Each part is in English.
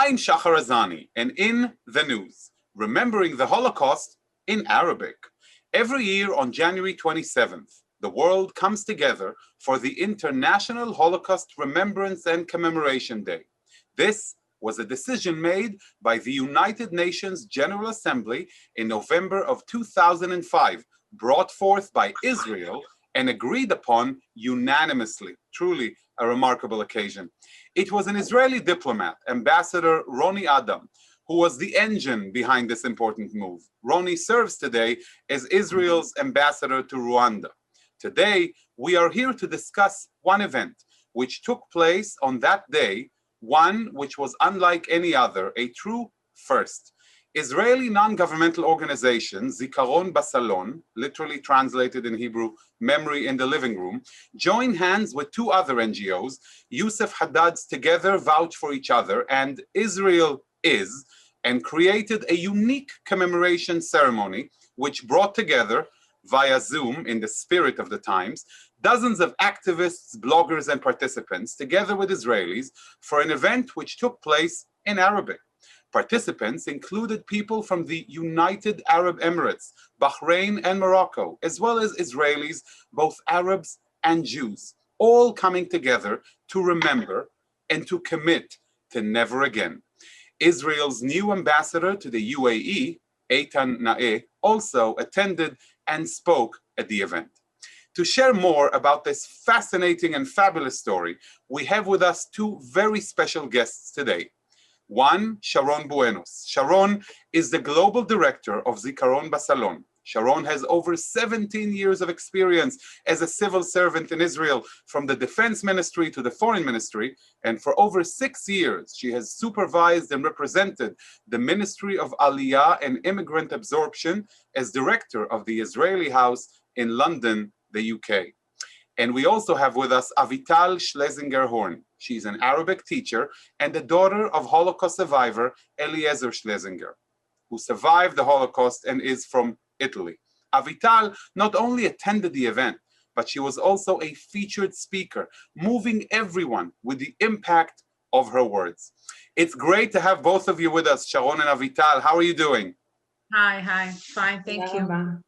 I'm Shahar Azani, and in the news, remembering the Holocaust in Arabic. Every year on January 27th, the world comes together for the International Holocaust Remembrance and Commemoration Day. This was a decision made by the United Nations General Assembly in November of 2005, brought forth by Israel and agreed upon unanimously. Truly a remarkable occasion. It was an Israeli diplomat, Ambassador Roni Adam, who was the engine behind this important move. Roni serves today as Israel's ambassador to Rwanda. Today, we are here to discuss one event which took place on that day, one which was unlike any other, a true first. Israeli non-governmental organization, Zikaron BaSalon, literally translated in Hebrew, memory in the living room, joined hands with two other NGOs, Yusuf Haddad's Together Vouch for Each Other, and Israel Is, and created a unique commemoration ceremony which brought together, via Zoom in the spirit of the times, dozens of activists, bloggers, and participants, together with Israelis, for an event which took place in Arabic. Participants included people from the United Arab Emirates, Bahrain, and Morocco, as well as Israelis, both Arabs and Jews, all coming together to remember and to commit to never again. Israel's new ambassador to the UAE, Eitan Naeh, also attended and spoke at the event. To share more about this fascinating and fabulous story, we have with us two very special guests today. One, Sharon Buenos. Sharon is the global director of Zikaron BaSalon. Sharon has over 17 years of experience as a civil servant in Israel, from the defense ministry to the foreign ministry, and for over 6 years, she has supervised and represented the Ministry of Aliyah and Immigrant Absorption as director of the Israeli House in London, the UK. And we also have with us Avital Schlesinger-Horn. She's an Arabic teacher and the daughter of Holocaust survivor Avital Schlesinger, who survived the Holocaust and is from Italy. Avital not only attended the event, but she was also a featured speaker, moving everyone with the impact of her words. It's great to have both of you with us, Sharon and Avital. How are you doing? Hi, fine, thank you.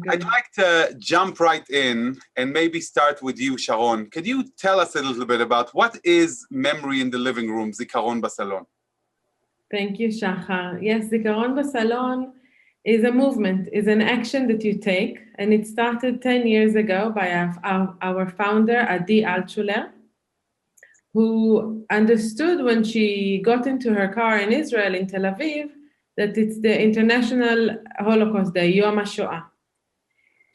I'd like to jump right in and maybe start with you, Sharon. Could you tell us a little bit about what is Memory in the Living Room, Zikaron BaSalon? Thank you, Shahar. Yes, Zikaron BaSalon is a movement, is an action that you take, and it started 10 years ago by our founder, Avital Schlesinger, who understood when she got into her car in Israel, in Tel Aviv, that it's the International Holocaust Day, Yom HaShoah.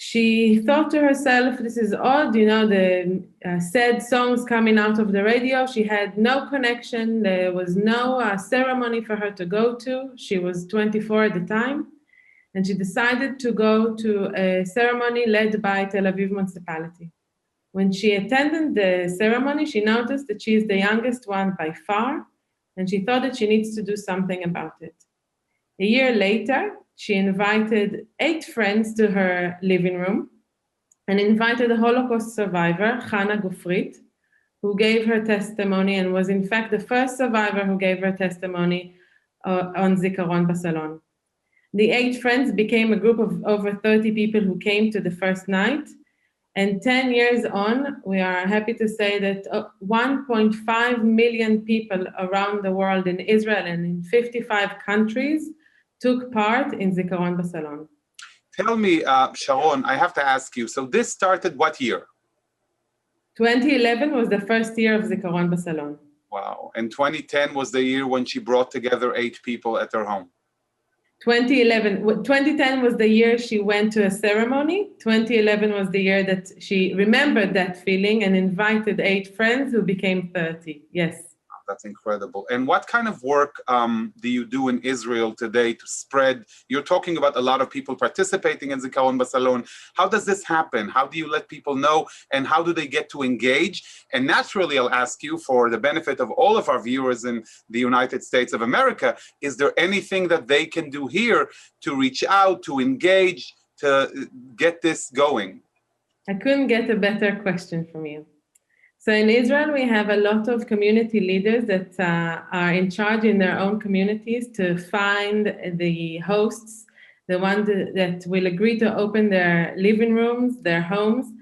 She thought to herself, this is odd, the sad songs coming out of the radio. She had no connection. There was no ceremony for her to go to. She was 24 at the time. And she decided to go to a ceremony led by Tel Aviv municipality. When she attended the ceremony, she noticed that she is the youngest one by far, and she thought that she needs to do something about it. A year later, she invited 8 friends to her living room and invited a Holocaust survivor, Hannah Gufrit, who gave her testimony and was in fact the first survivor who gave her testimony on Zikaron BaSalon. The 8 friends became a group of over 30 people who came to the first night. And 10 years on, we are happy to say that 1.5 million people around the world in Israel and in 55 countries took part in Zikaron BaSalon. Tell me, Sharon, I have to ask you, so this started what year? 2011 was the first year of Zikaron BaSalon. Wow, and 2010 was the year when she brought together 8 people at her home. 2010 was the year she went to a ceremony. 2011 was the year that she remembered that feeling and invited 8 friends who became 30, yes. That's incredible. And what kind of work do you do in Israel today to spread? You're talking about a lot of people participating in Zikaron BaSalon. How does this happen? How do you let people know? And how do they get to engage? And naturally, I'll ask you, for the benefit of all of our viewers in the United States of America, is there anything that they can do here to reach out, to engage, to get this going? I couldn't get a better question from you. So in Israel, we have a lot of community leaders that are in charge in their own communities to find the hosts, the ones that will agree to open their living rooms, their homes,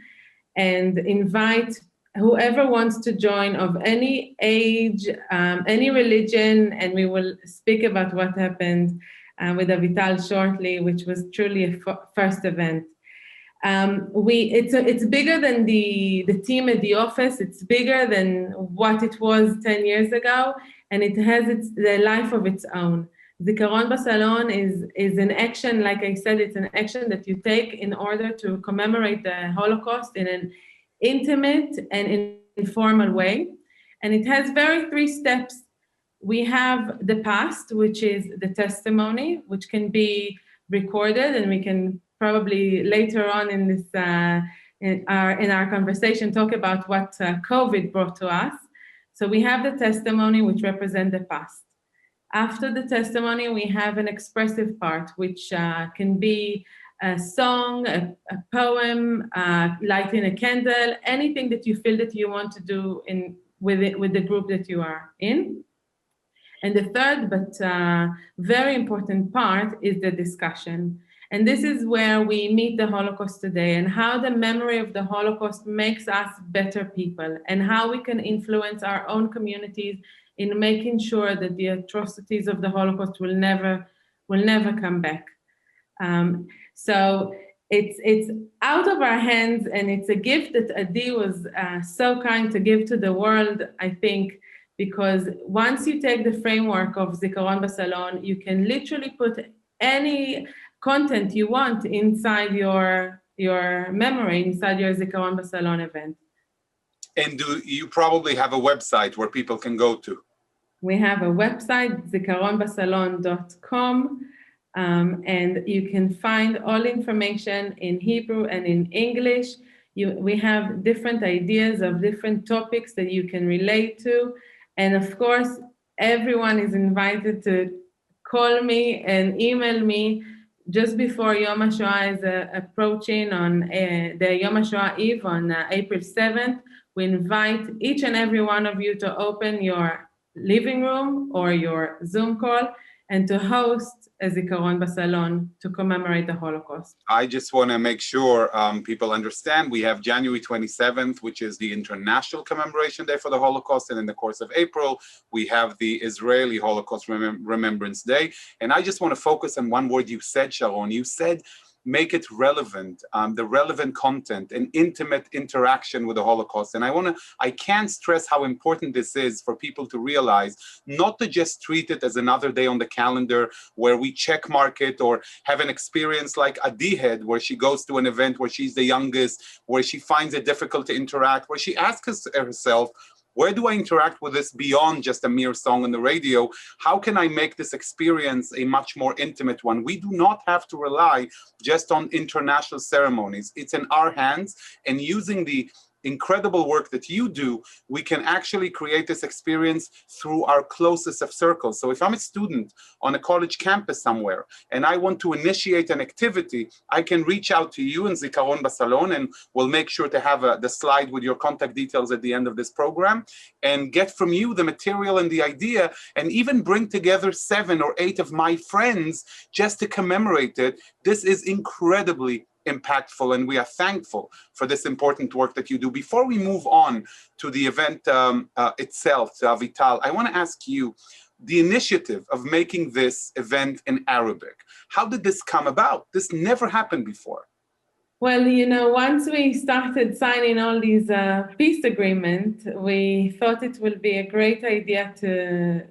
and invite whoever wants to join of any age, any religion, and we will speak about what happened with Avital shortly, which was truly a first event. It's bigger than the team at the office. It's bigger than what it was 10 years ago, and it has the life of its own. Zikaron BaSalon is an action, like I said, it's an action that you take in order to commemorate the Holocaust in an intimate and informal way. And it has three steps. We have the past, which is the testimony, which can be recorded, and we can probably later on in this in our conversation talk about what COVID brought to us. So we have the testimony, which represents the past. After the testimony, we have an expressive part, which can be a song, a poem, lighting a candle, anything that you feel that you want to do with the group that you are in. And the third, but very important part is the discussion. And this is where we meet the Holocaust today and how the memory of the Holocaust makes us better people and how we can influence our own communities in making sure that the atrocities of the Holocaust will never come back. So it's out of our hands, and it's a gift that Adi was so kind to give to the world, I think, because once you take the framework of Zikaron BaSalon, you can literally put any content you want inside your memory, inside your Zikaron BaSalon event. And do you probably have a website where people can go to? We have a website, zikaronbasalon.com, and you can find all information in Hebrew and in English. We have different ideas of different topics that you can relate to. And of course, everyone is invited to call me and email me just before Yom HaShoah is approaching on the Yom HaShoah Eve on April 7th. We invite each and every one of you to open your living room or your Zoom call and to host a Zikaron BaSalon to commemorate the Holocaust. I just want to make sure people understand we have January 27th, which is the International Commemoration Day for the Holocaust. And in the course of April, we have the Israeli Holocaust Remembrance Day. And I just want to focus on one word you said, Sharon. You said, make it relevant, the relevant content and intimate interaction with the Holocaust. And I can't stress how important this is for people to realize, not to just treat it as another day on the calendar where we check mark it or have an experience like Adi had, where she goes to an event where she's the youngest, where she finds it difficult to interact, where she asks herself, where do I interact with this beyond just a mere song on the radio? How can I make this experience a much more intimate one? We do not have to rely just on international ceremonies. It's in our hands, and using the incredible work that you do, we can actually create this experience through our closest of circles. So if I'm a student on a college campus somewhere and I want to initiate an activity, I can reach out to you in Zikaron BaSalon, and we'll make sure to have the slide with your contact details at the end of this program, and get from you the material and the idea, and even bring together 7 or 8 of my friends just to commemorate it. This is incredibly impactful, and we are thankful for this important work that you do. Before we move on to the event itself, Avital, I want to ask you the initiative of making this event in Arabic. How did this come about? This never happened before. Well, once we started signing all these peace agreements, we thought it would be a great idea to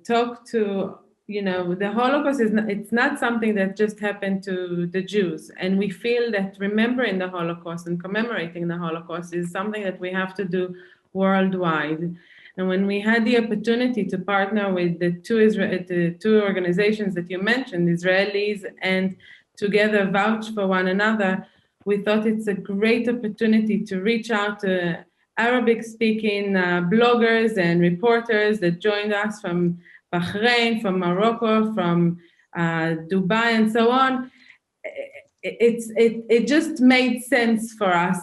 talk to. The Holocaust it's not something that just happened to the Jews. And we feel that remembering the Holocaust and commemorating the Holocaust is something that we have to do worldwide. And when we had the opportunity to partner with the two organizations that you mentioned, Israelis, and together vouch for one another, we thought it's a great opportunity to reach out to Arabic-speaking bloggers and reporters that joined us from Bahrain, from Morocco, from Dubai, and so on. It just made sense for us.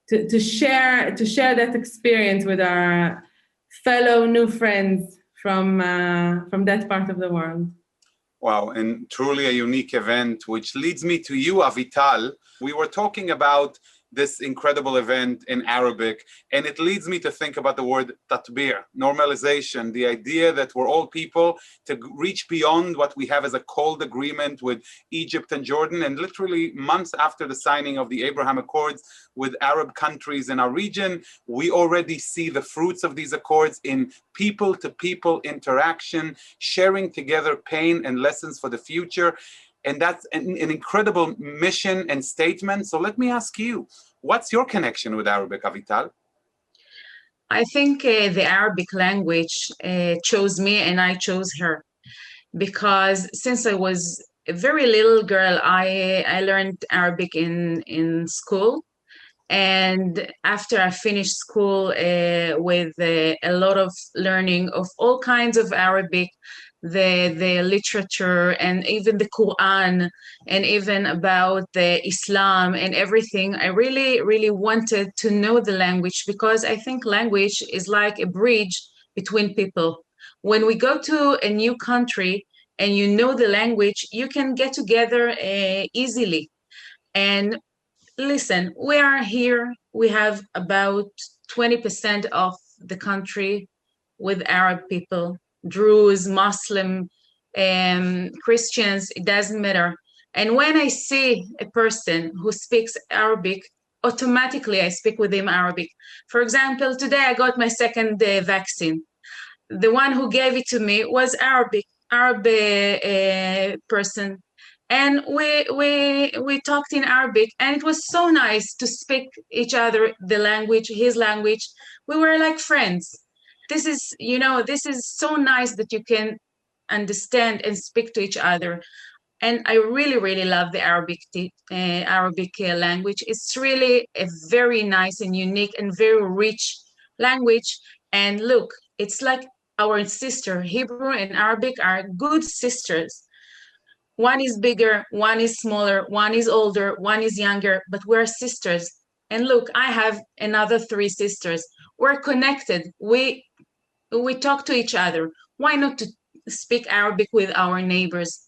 to share that experience with our fellow new friends from that part of the world. Wow, and truly a unique event, which leads me to you, Avital. We were talking about this incredible event in Arabic, and it leads me to think about the word tatbir, normalization, the idea that we're all people to reach beyond what we have as a cold agreement with Egypt and Jordan, and literally months after the signing of the Abraham Accords with Arab countries in our region, we already see the fruits of these accords in people-to-people interaction, sharing together pain and lessons for the future. And that's an incredible mission and statement. So let me ask you, what's your connection with Arabic, Avital? I think the Arabic language chose me and I chose her, because since I was a very little girl, I learned Arabic in school. And after I finished school with a lot of learning of all kinds of Arabic, the literature and even the Quran and even about the Islam and everything, I really, really wanted to know the language, because I think language is like a bridge between people. When we go to a new country and you know the language, you can get together easily. And listen, we are here. We have about 20% of the country with Arab people, Druze, Muslim, Christians, it doesn't matter. And when I see a person who speaks Arabic, automatically I speak with him Arabic. For example, today I got my second vaccine. The one who gave it to me was Arab person, and we talked in Arabic, and it was so nice to speak each other the language, his language. We were like friends. This is, this is so nice that you can understand and speak to each other. And I really, really love the Arabic language. It's really a very nice and unique and very rich language. And look, it's like our sister. Hebrew and Arabic are good sisters. One is bigger, one is smaller, one is older, one is younger, but we're sisters. And look, I have another 3 sisters. We're connected. We talk to each other. Why not to speak Arabic with our neighbors?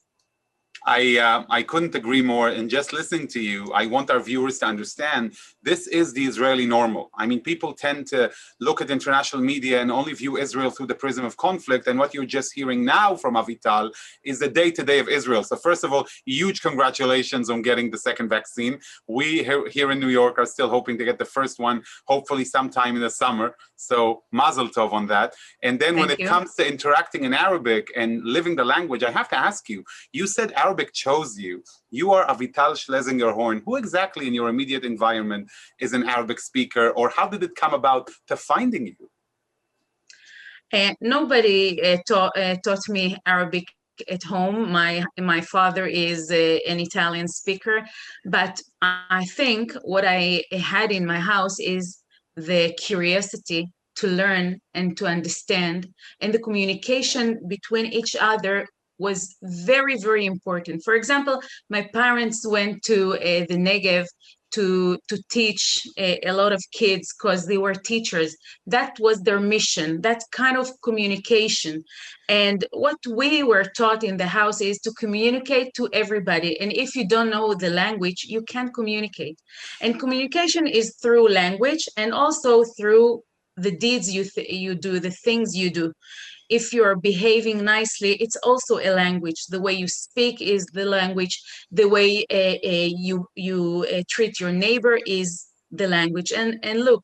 I couldn't agree more. And just listening to you, I want our viewers to understand this is the Israeli normal. I mean, people tend to look at international media and only view Israel through the prism of conflict. And what you're just hearing now from Avital is the day-to-day of Israel. So first of all, huge congratulations on getting the second vaccine. We here in New York are still hoping to get the first one, hopefully sometime in the summer. So mazel tov on that. And then when it comes to interacting in Arabic and living the language, I have to ask you, you said Arabic chose you. You are Avital Schlesinger-Horn. Who exactly in your immediate environment is an Arabic speaker, or how did it come about to finding you? Nobody taught me Arabic at home. My father is an Italian speaker, but I think what I had in my house is the curiosity to learn and to understand, and the communication between each other was very, very important. For example, my parents went to the Negev to teach a lot of kids because they were teachers. That was their mission, that kind of communication. And what we were taught in the house is to communicate to everybody. And if you don't know the language, you can't communicate. And communication is through language and also through the deeds you do, the things you do. If you're behaving nicely, it's also a language. The way you speak is the language. The way you treat your neighbor is the language. And look,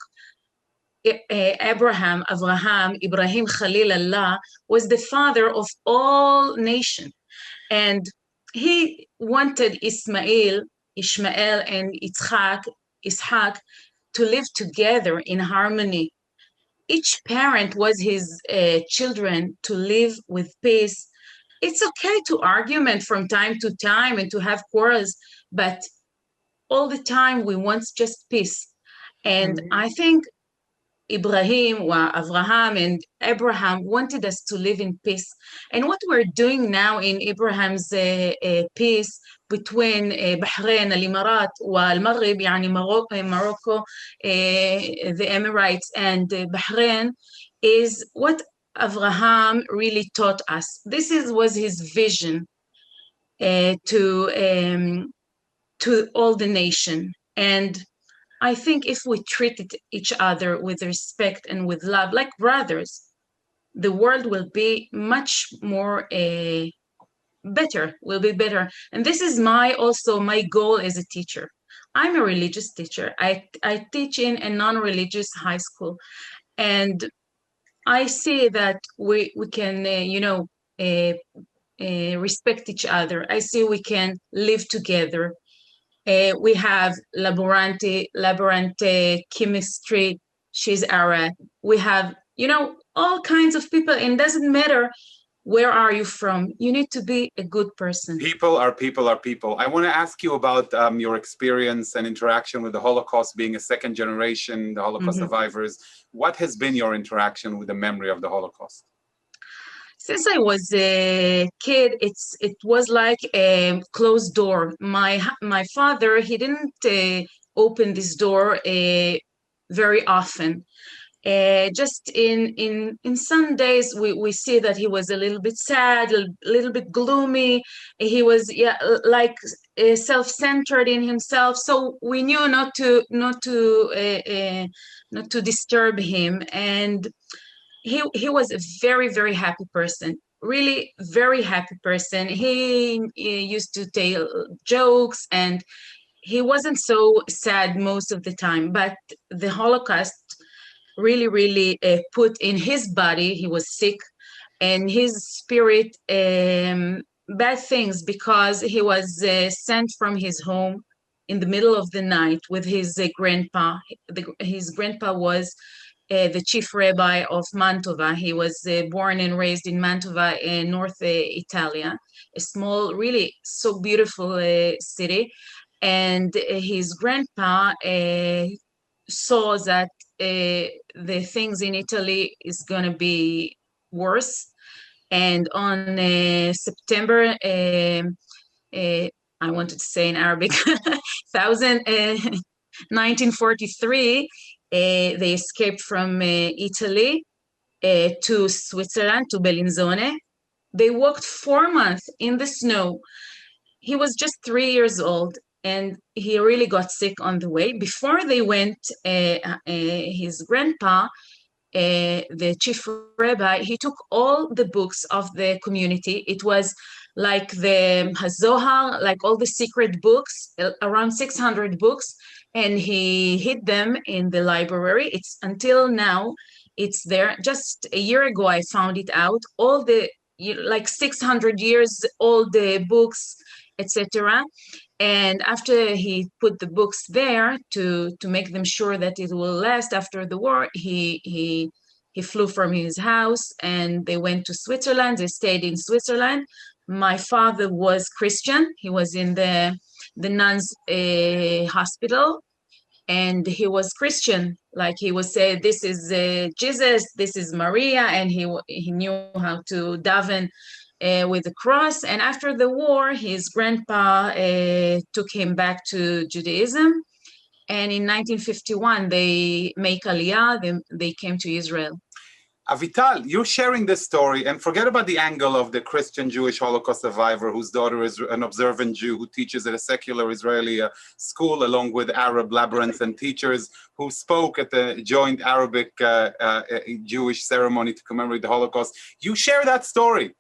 Abraham, Ibrahim Khalil Allah was the father of all nations. And he wanted Ishmael and Ishaq to live together in harmony. Each parent was his children to live with peace. It's okay to argument from time to time and to have quarrels, but all the time we want just peace. And I think Ibrahim, Abraham, and Abraham wanted us to live in peace. And what we're doing now in Abraham's peace between Bahrain, Al-Imarat, Al-Maghrib, يعني Morocco, the Emirates, and Bahrain, is what Abraham really taught us. This was his vision to all the nation. And I think if we treated each other with respect and with love, like brothers, the world will be much more better, will be better. And this is also my goal as a teacher. I'm a religious teacher. I teach in a non-religious high school. And I see that we can, respect each other. I see we can live together. We have laborante chemistry. She's Arab. We have, all kinds of people, and it doesn't matter where are you from. You need to be a good person. People are people are people. I want to ask you about your experience and interaction with the Holocaust, being a second generation, the Holocaust survivors. What has been your interaction with the memory of the Holocaust? Since I was a kid, it was like a closed door. My father, he didn't open this door very often. Just in some days, we see that he was a little bit sad, a little bit gloomy. He was like self-centered in himself. So we knew not to disturb him. And he was a very, very happy person, really very happy person. He used to tell jokes, and he wasn't so sad most of the time. But the Holocaust really, really put in his body, he was sick, and his spirit bad things, because he was sent from his home in the middle of the night with his grandpa. His grandpa was the chief rabbi of Mantova. He was born and raised in Mantova in North Italia, a small, really so beautiful city. And his grandpa saw that the things in Italy is going to be worse. And on September, I wanted to say in Arabic, 1943, they escaped from Italy to Switzerland, to Bellinzone. They walked 4 months in the snow. He was just 3 years old, and he really got sick on the way. Before they went, his grandpa, the chief rabbi, he took all the books of the community. It was like the Hazohar, like all the secret books, around 600 books, and he hid them in the library. It's until now, it's there. Just a year ago, I found it out. All the like 600 years old books, etc. And after he put the books there to make them sure that it will last after the war, he flew from his house, and they went to Switzerland. They stayed in Switzerland. My father was Christian. He was in the nuns' hospital, and he was Christian. Like he would say, this is Jesus, this is Maria, and he knew how to daven with the cross. And after the war, his grandpa took him back to Judaism. And in 1951, they make Aliyah, they came to Israel. Avital, you're sharing this story, and forget about the angle of the Christian Jewish Holocaust survivor whose daughter is an observant Jew who teaches at a secular Israeli school, along with Arab labyrinths and teachers who spoke at the joint Arabic Jewish ceremony to commemorate the Holocaust. You share that story,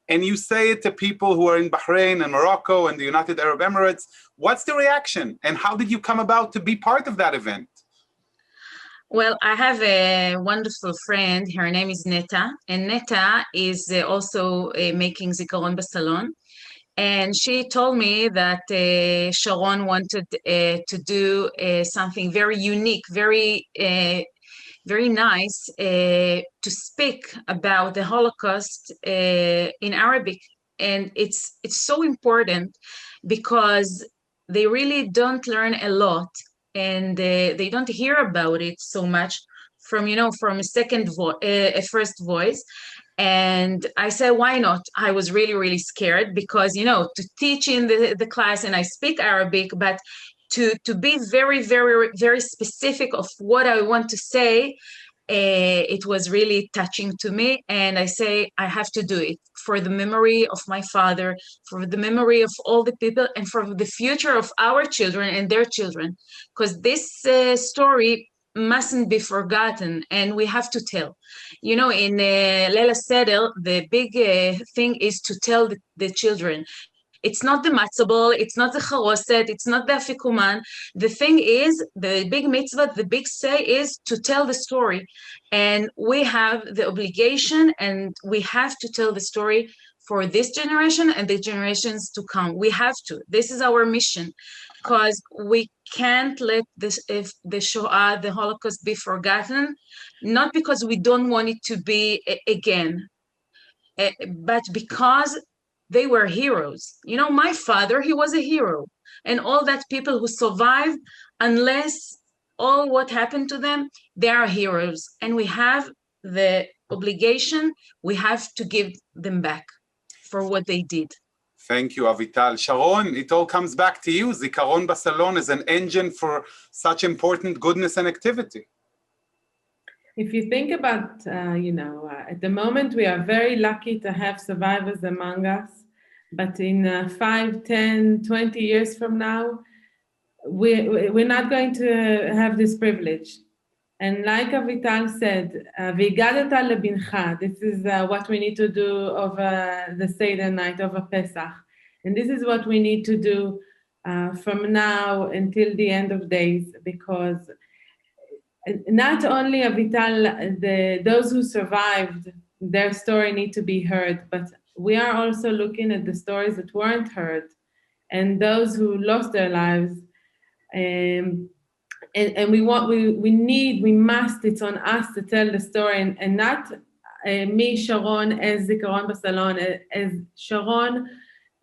and you say it to people who are in Bahrain and Morocco and the United Arab Emirates. What's the reaction, and how did you come about to be part of that event? Well, I have a wonderful friend. Her name is Neta, and Neta is also making Zikaron BaSalon. And she told me that Sharon wanted to do something very unique, very nice, to speak about the Holocaust in Arabic. And it's so important because they really don't learn a lot, and they don't hear about it so much from a first voice. And I said, why not? I was really, really scared because, to teach in the class, and I speak Arabic, but to be very, very, very specific of what I want to say, it was really touching to me. And I say, I have to do it for the memory of my father, for the memory of all the people, and for the future of our children and their children. Because this story mustn't be forgotten, and we have to tell. In Leila Sedel, the big thing is to tell the children. It's not the matzah ball, it's not the charoset, it's not the afikuman. The thing is, the big mitzvah, the big say is to tell the story. And we have the obligation, and we have to tell the story for this generation and the generations to come. We have to. This is our mission, because we can't let the Shoah, the Holocaust, be forgotten, not because we don't want it to be again, but because they were heroes. My father, he was a hero. And all that people who survived, unless all what happened to them, they are heroes. And we have the obligation, we have to give them back for what they did. Thank you, Avital. Sharon, it all comes back to you. Zikaron BaSalon is an engine for such important goodness and activity. If you think about, at the moment, we are very lucky to have survivors among us. But in 5, 10, 20 years from now, we're not going to have this privilege. And like Avital said, V'higadata lebincha, this is what we need to do over the Seder night, over Pesach. And this is what we need to do from now until the end of days, because not only Avital, those who survived, their story need to be heard, but we are also looking at the stories that weren't heard and those who lost their lives. And we must, it's on us to tell the story, and not me, Sharon, as Zikaron BaSalon, as Sharon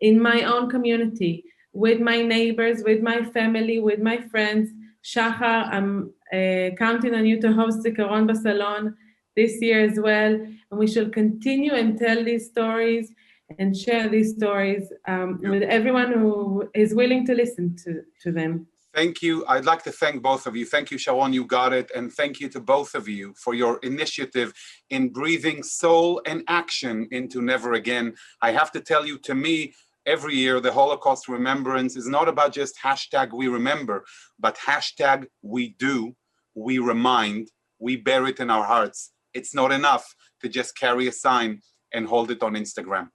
in my own community, with my neighbors, with my family, with my friends. Shahar, I'm counting on you to host Zikaron BaSalon this year as well, and we shall continue and tell these stories and share these stories with everyone who is willing to listen to them. Thank you. I'd like to thank both of you. Thank you, Sharon, you got it. And thank you to both of you for your initiative in breathing soul and action into Never Again. I have to tell you, to me, every year, the Holocaust Remembrance is not about just hashtag we remember, but hashtag we do, we remind, we bear it in our hearts. It's not enough to just carry a sign and hold it on Instagram.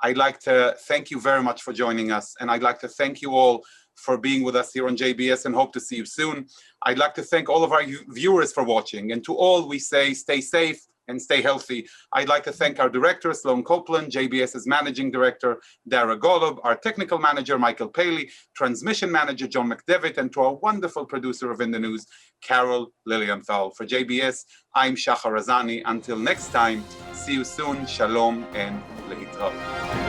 I'd like to thank you very much for joining us. And I'd like to thank you all for being with us here on JBS, and hope to see you soon. I'd like to thank all of our viewers for watching. And to all, we say stay safe and stay healthy. I'd like to thank our director, Sloan Copeland, JBS's managing director, Dara Golub, our technical manager, Michael Paley, transmission manager, John McDevitt, and to our wonderful producer of In the News, Carol Lilienthal. For JBS, I'm Shahar Azani. Until next time, see you soon. Shalom and lehitraot.